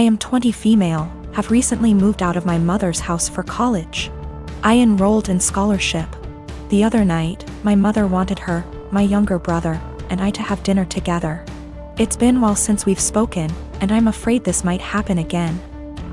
I am 20 female, have recently moved out of my mother's house for college. I enrolled in scholarship. The other night, my mother wanted her, my younger brother, and I to have dinner together. It's been a while since we've spoken, and I'm afraid this might happen again.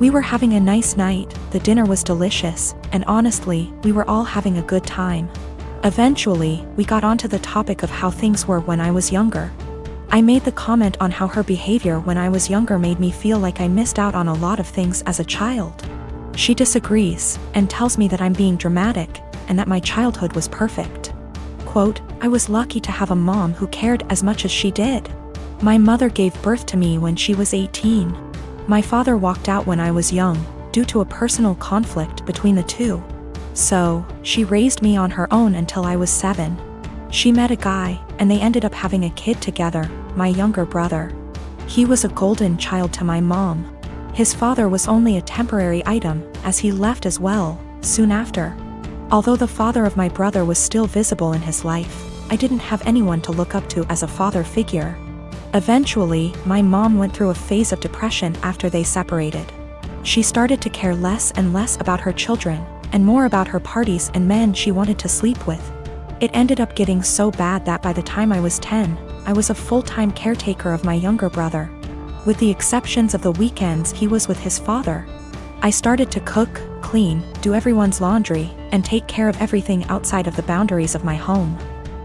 We were having a nice night, the dinner was delicious, and honestly, we were all having a good time. Eventually, we got onto the topic of how things were when I was younger. I made the comment on how her behavior when I was younger made me feel like I missed out on a lot of things as a child. She disagrees, and tells me that I'm being dramatic, and that my childhood was perfect. Quote, I was lucky to have a mom who cared as much as she did. My mother gave birth to me when she was 18. My father walked out when I was young, due to a personal conflict between the two. So, she raised me on her own until I was 7. She met a guy, and they ended up having a kid together, my younger brother. He was a golden child to my mom. His father was only a temporary item, as he left as well, soon after. Although the father of my brother was still visible in his life, I didn't have anyone to look up to as a father figure. Eventually, my mom went through a phase of depression after they separated. She started to care less and less about her children, and more about her parties and men she wanted to sleep with. It ended up getting so bad that by the time I was 10, I was a full-time caretaker of my younger brother. With the exceptions of the weekends he was with his father. I started to cook, clean, do everyone's laundry, and take care of everything outside of the boundaries of my home.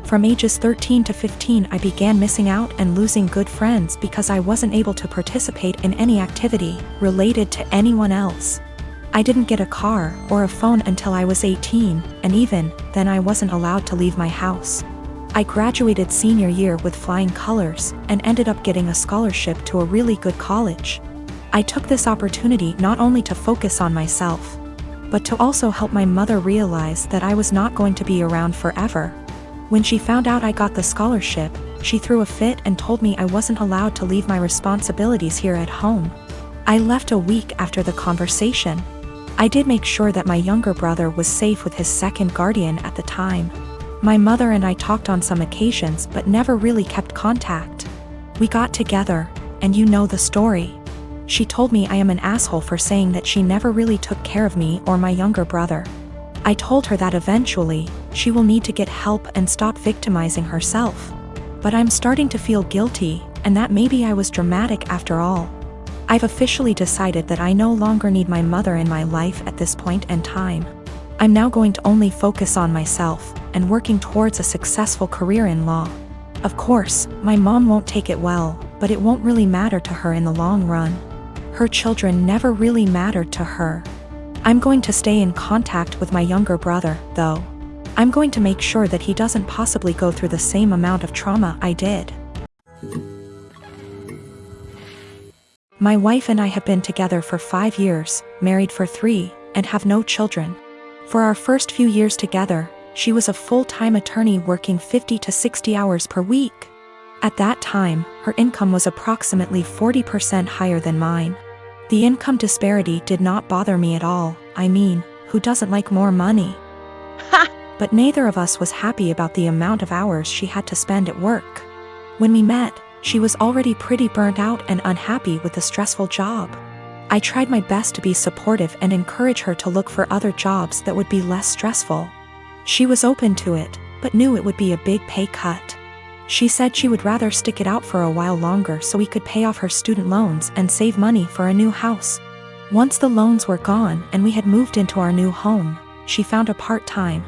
From ages 13 to 15 I began missing out and losing good friends because I wasn't able to participate in any activity related to anyone else. I didn't get a car or a phone until I was 18, and even then I wasn't allowed to leave my house. I graduated senior year with flying colors and ended up getting a scholarship to a really good college. I took this opportunity not only to focus on myself, but to also help my mother realize that I was not going to be around forever. When she found out I got the scholarship, she threw a fit and told me I wasn't allowed to leave my responsibilities here at home. I left a week after the conversation. I did make sure that my younger brother was safe with his second guardian at the time. My mother and I talked on some occasions but never really kept contact. We got together, and you know the story. She told me I am an asshole for saying that she never really took care of me or my younger brother. I told her that eventually, she will need to get help and stop victimizing herself. But I'm starting to feel guilty, and that maybe I was dramatic after all. I've officially decided that I no longer need my mother in my life at this point in time. I'm now going to only focus on myself, and working towards a successful career in law. Of course, my mom won't take it well, but it won't really matter to her in the long run. Her children never really mattered to her. I'm going to stay in contact with my younger brother, though. I'm going to make sure that he doesn't possibly go through the same amount of trauma I did. My wife and I have been together for 5 years, married for 3, and have no children. For our first few years together, she was a full-time attorney working 50 to 60 hours per week. At that time, her income was approximately 40% higher than mine. The income disparity did not bother me at all. I mean, who doesn't like more money? But neither of us was happy about the amount of hours she had to spend at work. When we met, she was already pretty burnt out and unhappy with the stressful job. I tried my best to be supportive and encourage her to look for other jobs that would be less stressful. She was open to it, but knew it would be a big pay cut. She said she would rather stick it out for a while longer so we could pay off her student loans and save money for a new house. Once the loans were gone and we had moved into our new home, she found a part-time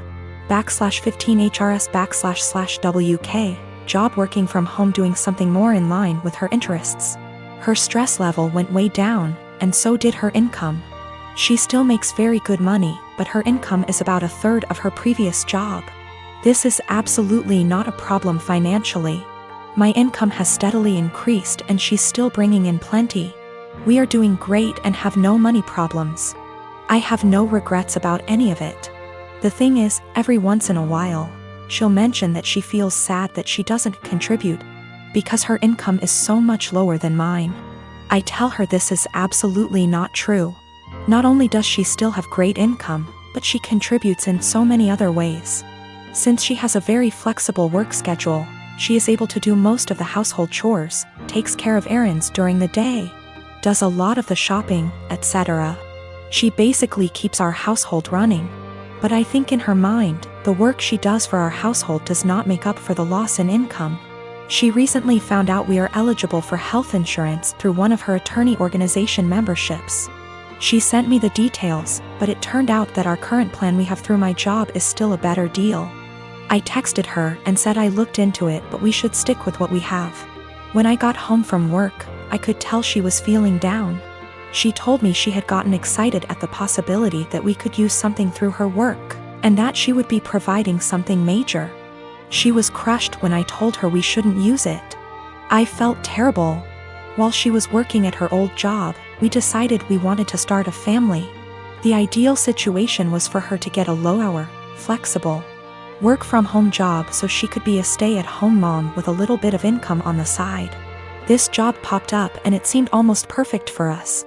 /15 HRS //WK job working from home doing something more in line with her interests. Her stress level went way down, and so did her income. She still makes very good money, but her income is about a third of her previous job. This is absolutely not a problem financially. My income has steadily increased and she's still bringing in plenty. We are doing great and have no money problems. I have no regrets about any of it. The thing is, every once in a while, she'll mention that she feels sad that she doesn't contribute, because her income is so much lower than mine. I tell her this is absolutely not true. Not only does she still have great income, but she contributes in so many other ways. Since she has a very flexible work schedule, she is able to do most of the household chores, takes care of errands during the day, does a lot of the shopping, etc. She basically keeps our household running. But I think in her mind, the work she does for our household does not make up for the loss in income. She recently found out we are eligible for health insurance through one of her attorney organization memberships. She sent me the details, but it turned out that our current plan we have through my job is still a better deal. I texted her and said I looked into it, but we should stick with what we have. When I got home from work, I could tell she was feeling down. She told me she had gotten excited at the possibility that we could use something through her work, and that she would be providing something major. She was crushed when I told her we shouldn't use it. I felt terrible. While she was working at her old job, we decided we wanted to start a family. The ideal situation was for her to get a low-hour, flexible, work-from-home job so she could be a stay-at-home mom with a little bit of income on the side. This job popped up and it seemed almost perfect for us.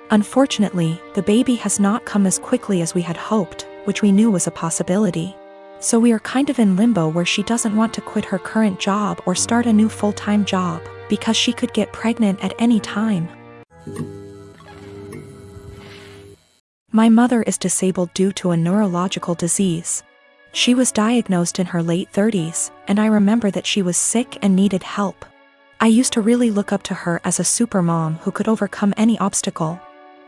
Unfortunately, the baby has not come as quickly as we had hoped, which we knew was a possibility. So we are kind of in limbo where she doesn't want to quit her current job or start a new full-time job, because she could get pregnant at any time. My mother is disabled due to a neurological disease. She was diagnosed in her late 30s, and I remember that she was sick and needed help. I used to really look up to her as a super mom who could overcome any obstacle.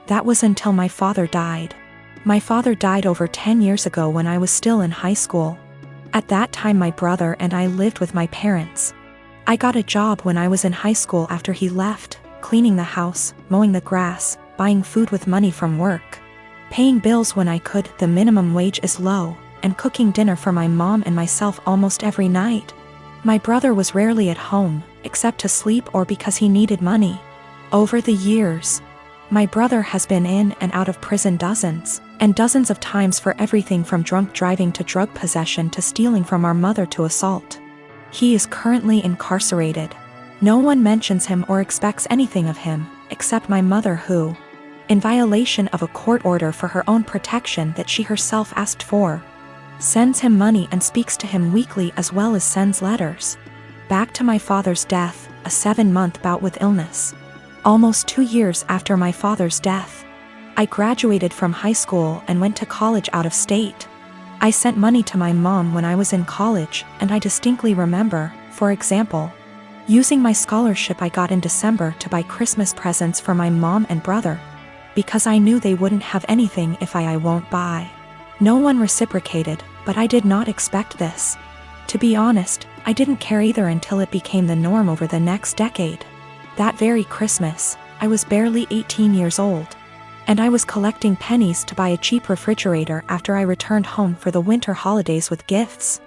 That was until my father died. My father died over 10 years ago when I was still in high school. At that time my brother and I lived with my parents. I got a job when I was in high school after he left, cleaning the house, mowing the grass, buying food with money from work, paying bills when I could, the minimum wage is low, and cooking dinner for my mom and myself almost every night. My brother was rarely at home, except to sleep or because he needed money. Over the years, my brother has been in and out of prison dozens and dozens of times for everything from drunk driving to drug possession to stealing from our mother to assault. He is currently incarcerated. No one mentions him or expects anything of him, except my mother who, in violation of a court order for her own protection that she herself asked for, sends him money and speaks to him weekly as well as sends letters. Back to my father's death, a 7-month bout with illness. Almost 2 years after my father's death, I graduated from high school and went to college out of state. I sent money to my mom when I was in college, and I distinctly remember, for example, using my scholarship I got in December to buy Christmas presents for my mom and brother, because I knew they wouldn't have anything if I won't buy. No one reciprocated, but I did not expect this. To be honest, I didn't care either until it became the norm over the next decade. That very Christmas, I was barely 18 years old, and I was collecting pennies to buy a cheap refrigerator after I returned home for the winter holidays with gifts,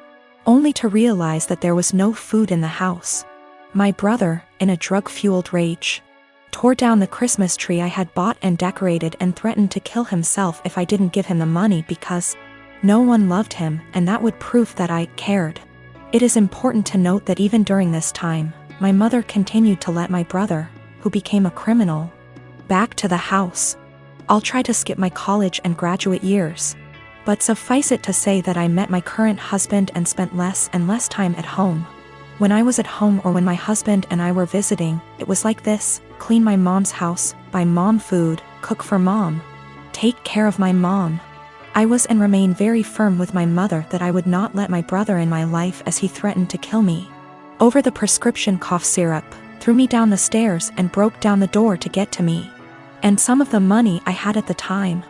only to realize that there was no food in the house. My brother, in a drug-fueled rage, tore down the Christmas tree I had bought and decorated and threatened to kill himself if I didn't give him the money because no one loved him, and that would prove that I cared. It is important to note that even during this time, my mother continued to let my brother, who became a criminal, back to the house. I'll try to skip my college and graduate years, but suffice it to say that I met my current husband and spent less and less time at home. When I was at home or when my husband and I were visiting, it was like this: clean my mom's house, buy mom food, cook for mom, take care of my mom. I was and remain very firm with my mother that I would not let my brother in my life as he threatened to kill me over the prescription cough syrup, threw me down the stairs and broke down the door to get to me, and some of the money I had at the time.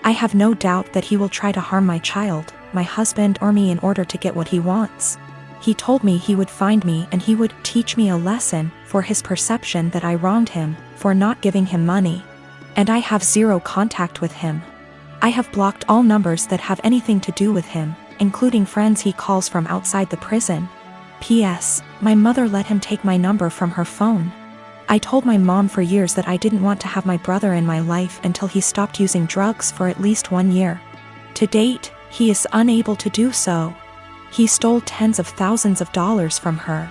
I have no doubt that he will try to harm my child, my husband or me in order to get what he wants. He told me he would find me and he would teach me a lesson for his perception that I wronged him for not giving him money. And I have zero contact with him. I have blocked all numbers that have anything to do with him, including friends he calls from outside the prison. P.S. My mother let him take my number from her phone. I told my mom for years that I didn't want to have my brother in my life until he stopped using drugs for at least 1 year. To date, he is unable to do so. He stole tens of thousands of dollars from her.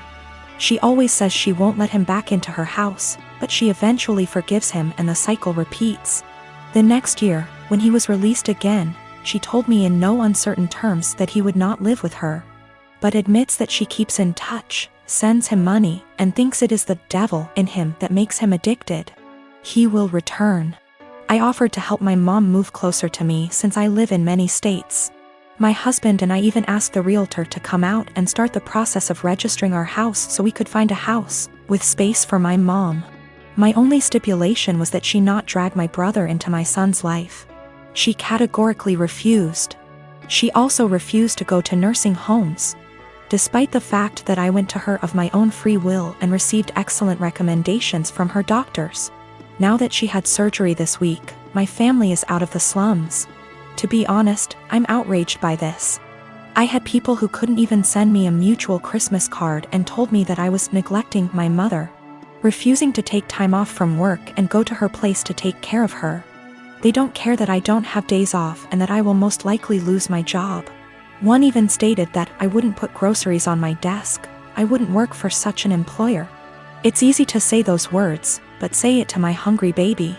She always says she won't let him back into her house, but she eventually forgives him and the cycle repeats. The next year, when he was released again, she told me in no uncertain terms that he would not live with her, but admits that she keeps in touch, sends him money, and thinks it is the devil in him that makes him addicted. He will return. I offered to help my mom move closer to me since I live in many states. My husband and I even asked the realtor to come out and start the process of registering our house so we could find a house with space for my mom. My only stipulation was that she not drag my brother into my son's life. She categorically refused. She also refused to go to nursing homes, despite the fact that I went to her of my own free will and received excellent recommendations from her doctors. Now that she had surgery this week, my family is out of the slums. To be honest, I'm outraged by this. I had people who couldn't even send me a mutual Christmas card and told me that I was neglecting my mother, refusing to take time off from work and go to her place to take care of her. They don't care that I don't have days off and that I will most likely lose my job. One even stated that I wouldn't put groceries on my desk. I wouldn't work for such an employer. It's easy to say those words, but say it to my hungry baby.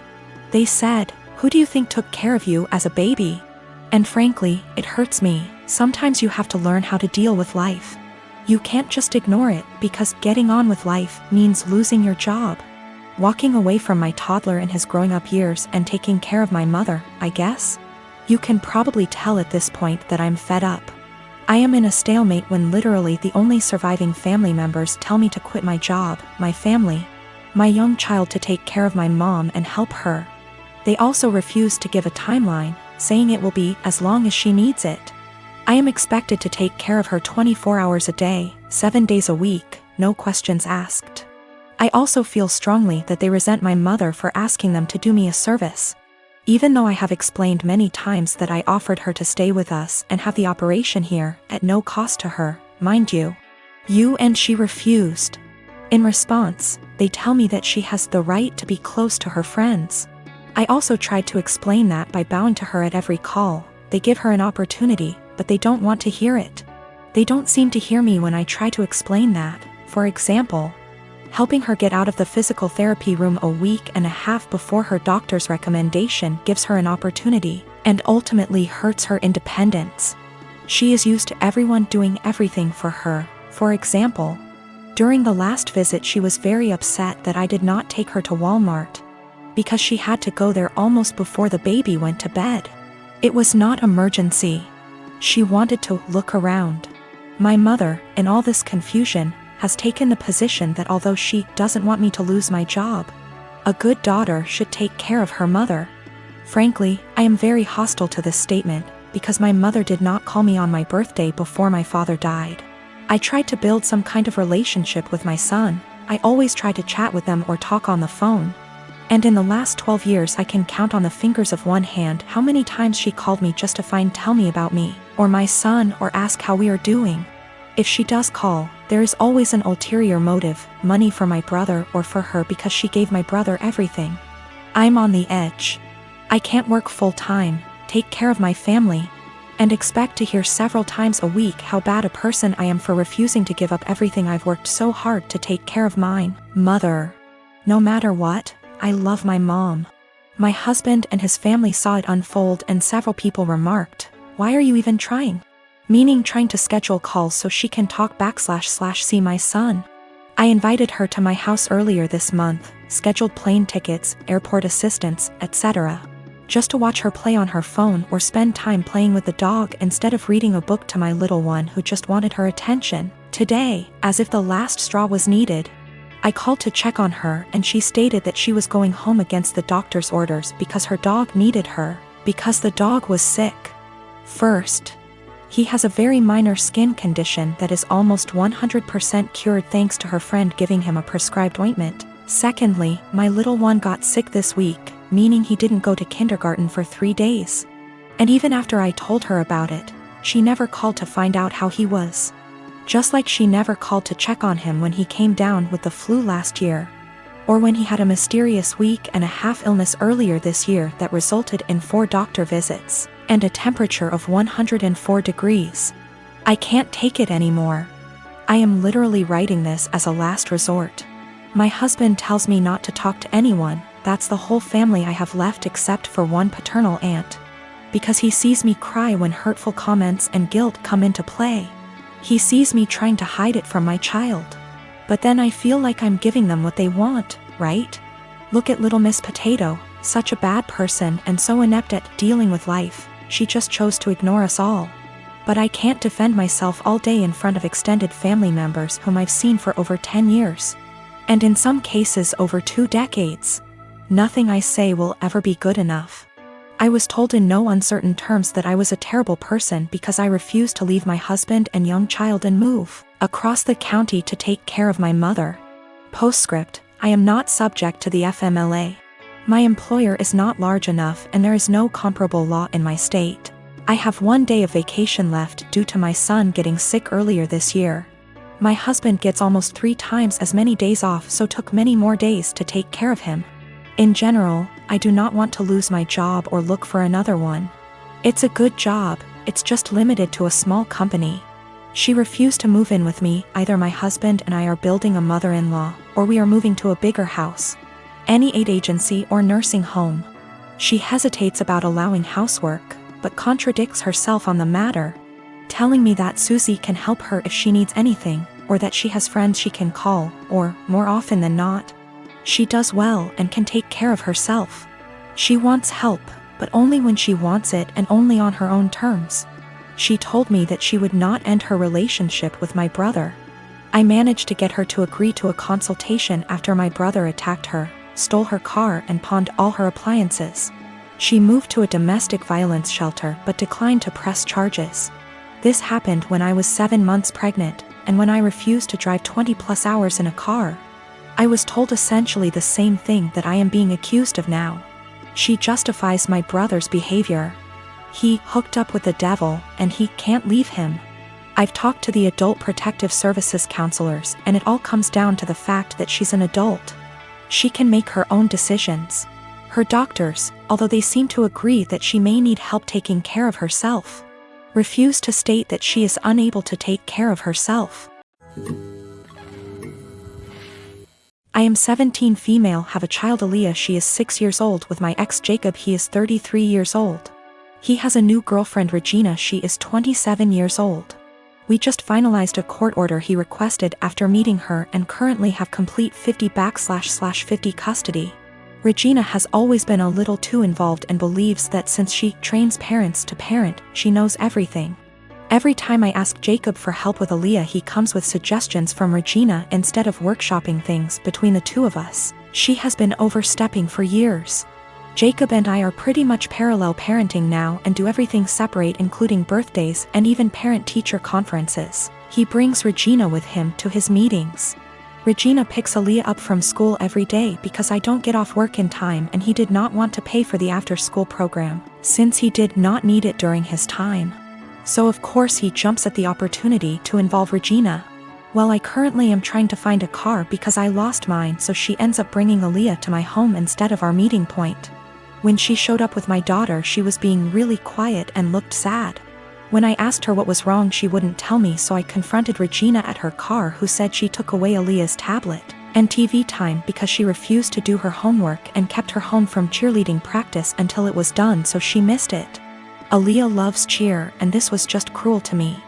They said, "Who do you think took care of you as a baby?" And frankly, it hurts me. Sometimes you have to learn how to deal with life. You can't just ignore it, because getting on with life means losing your job. Walking away from my toddler in his growing up years and taking care of my mother, I guess? You can probably tell at this point that I'm fed up. I am in a stalemate when literally the only surviving family members tell me to quit my job, my family, my young child to take care of my mom and help her. They also refuse to give a timeline, saying it will be as long as she needs it. I am expected to take care of her 24 hours a day, 7 days a week, no questions asked. I also feel strongly that they resent my mother for asking them to do me a service. Even though I have explained many times that I offered her to stay with us and have the operation here, at no cost to her, mind you. And she refused. In response, they tell me that she has the right to be close to her friends. I also tried to explain that by bowing to her at every call. They give her an opportunity, but they don't want to hear it. They don't seem to hear me when I try to explain that. For example, helping her get out of the physical therapy room a week and a half before her doctor's recommendation gives her an opportunity, and ultimately hurts her independence. She is used to everyone doing everything for her. For example, during the last visit she was very upset that I did not take her to Walmart, because she had to go there almost before the baby went to bed. It was not emergency. She wanted to look around. My mother, in all this confusion, has taken the position that although she doesn't want me to lose my job, a good daughter should take care of her mother. Frankly, I am very hostile to this statement, because my mother did not call me on my birthday before my father died. I tried to build some kind of relationship with my son. I always try to chat with them or talk on the phone. And in the last 12 years I can count on the fingers of one hand how many times she called me just to tell me about me, or my son, or ask how we are doing. If she does call, there is always an ulterior motive, money for my brother or for her because she gave my brother everything. I'm on the edge. I can't work full-time, take care of my family, and expect to hear several times a week how bad a person I am for refusing to give up everything I've worked so hard to take care of mine, mother. No matter what, I love my mom. My husband and his family saw it unfold and several people remarked, "Why are you even trying?" Meaning trying to schedule calls so she can talk / see my son. I invited her to my house earlier this month, scheduled plane tickets, airport assistance, etc. Just to watch her play on her phone or spend time playing with the dog instead of reading a book to my little one who just wanted her attention. Today, as if the last straw was needed, I called to check on her and she stated that she was going home against the doctor's orders because her dog needed her, because the dog was sick. First, he has a very minor skin condition that is almost 100% cured thanks to her friend giving him a prescribed ointment. Secondly, my little one got sick this week, meaning he didn't go to kindergarten for 3 days. And even after I told her about it, she never called to find out how he was. Just like she never called to check on him when he came down with the flu last year, or when he had a mysterious week and a half illness earlier this year that resulted in 4 doctor visits and a temperature of 104 degrees. I can't take it anymore. I am literally writing this as a last resort. My husband tells me not to talk to anyone. That's the whole family I have left except for one paternal aunt, because he sees me cry when hurtful comments and guilt come into play. He sees me trying to hide it from my child. But then I feel like I'm giving them what they want, right? Look at little Miss Potato, such a bad person and so inept at dealing with life, she just chose to ignore us all. But I can't defend myself all day in front of extended family members whom I've seen for over 10 years. And in some cases over 2 decades. Nothing I say will ever be good enough. I was told in no uncertain terms that I was a terrible person because I refused to leave my husband and young child and move across the county to take care of my mother. Postscript: I am not subject to the FMLA. My employer is not large enough and there is no comparable law in my state. I have 1 day of vacation left due to my son getting sick earlier this year. My husband gets almost 3 times as many days off, so took many more days to take care of him. In general, I do not want to lose my job or look for another one. It's a good job, it's just limited to a small company. She refused to move in with me. Either my husband and I are building a mother-in-law, or we are moving to a bigger house. Any aid agency or nursing home. She hesitates about allowing housework, but contradicts herself on the matter, telling me that Susie can help her if she needs anything, or that she has friends she can call, or, more often than not, she does well and can take care of herself. She wants help, but only when she wants it and only on her own terms. She told me that she would not end her relationship with my brother. I managed to get her to agree to a consultation after my brother attacked her, stole her car and pawned all her appliances. She moved to a domestic violence shelter but declined to press charges. This happened when I was 7 months pregnant, and when I refused to drive 20+ hours in a car. I was told essentially the same thing that I am being accused of now. She justifies my brother's behavior. He hooked up with the devil, and he can't leave him. I've talked to the Adult Protective Services counselors, and it all comes down to the fact that she's an adult. She can make her own decisions. Her doctors, although they seem to agree that she may need help taking care of herself, refuse to state that she is unable to take care of herself. I am 17, female, have a child Aaliyah. She is 6 years old. With my ex Jacob, he is 33 years old. He has a new girlfriend Regina. She is 27 years old. We just finalized a court order he requested after meeting her and currently have complete 50/50 custody. Regina has always been a little too involved and believes that since she trains parents to parent, she knows everything. Every time I ask Jacob for help with Aaliyah, he comes with suggestions from Regina instead of workshopping things between the two of us. She has been overstepping for years. Jacob and I are pretty much parallel parenting now and do everything separate, including birthdays and even parent-teacher conferences. He brings Regina with him to his meetings. Regina picks Aaliyah up from school every day because I don't get off work in time, and he did not want to pay for the after-school program, since he did not need it during his time. So of course he jumps at the opportunity to involve Regina. Well, I currently am trying to find a car because I lost mine, so she ends up bringing Aaliyah to my home instead of our meeting point. When she showed up with my daughter, she was being really quiet and looked sad. When I asked her what was wrong, she wouldn't tell me, so I confronted Regina at her car, who said she took away Aaliyah's tablet and TV time because she refused to do her homework and kept her home from cheerleading practice until it was done, so she missed it. Aaliyah loves cheer, and this was just cruel to me.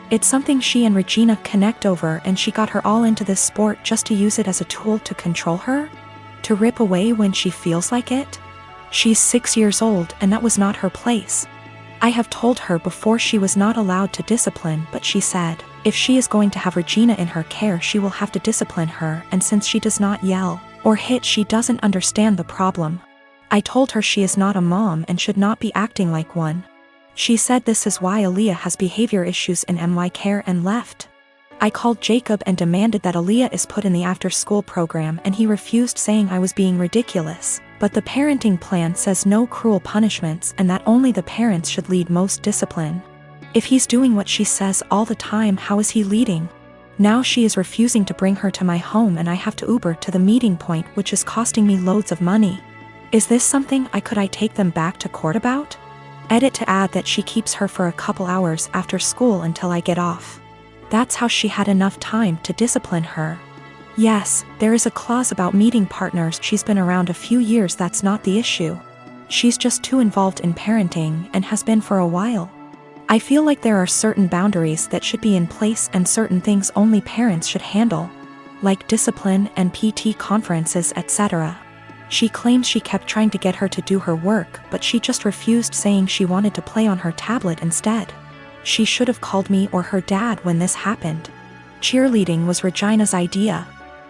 It's something she and Regina connect over, and she got her all into this sport just to use it as a tool to control her? To rip away when she feels like it? She's 6 years old, and that was not her place. I have told her before she was not allowed to discipline, but she said, if she is going to have Regina in her care, she will have to discipline her, and since she does not yell or hit, she doesn't understand the problem. I told her she is not a mom and should not be acting like one. She said this is why Aaliyah has behavior issues in MY care and left. I called Jacob and demanded that Aaliyah is put in the after-school program, and he refused, saying I was being ridiculous. But the parenting plan says no cruel punishments and that only the parents should lead most discipline. If he's doing what she says all the time, how is he leading? Now she is refusing to bring her to my home, and I have to Uber to the meeting point, which is costing me loads of money. Is this something I take them back to court about? Edit to add that she keeps her for a couple hours after school until I get off. That's how she had enough time to discipline her. Yes, there is a clause about meeting partners. She's been around a few years, that's not the issue. She's just too involved in parenting and has been for a while. I feel like there are certain boundaries that should be in place and certain things only parents should handle, like discipline and PT conferences, etc. She claims she kept trying to get her to do her work, but she just refused, saying she wanted to play on her tablet instead. She should have called me or her dad when this happened. Cheerleading was Regina's idea.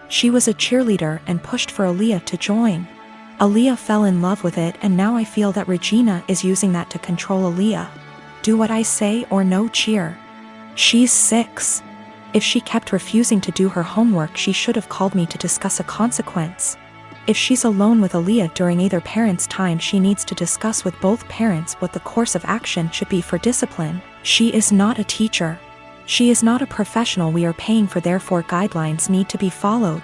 She was a cheerleader and pushed for Aaliyah to join. Aaliyah fell in love with it, and now I feel that Regina is using that to control Aaliyah. Do what I say or no cheer. She's 6. If she kept refusing to do her homework, she should have called me to discuss a consequence. If she's alone with Aaliyah during either parent's time, she needs to discuss with both parents what the course of action should be for discipline. She is not a teacher. She is not a professional we are paying for, therefore guidelines need to be followed.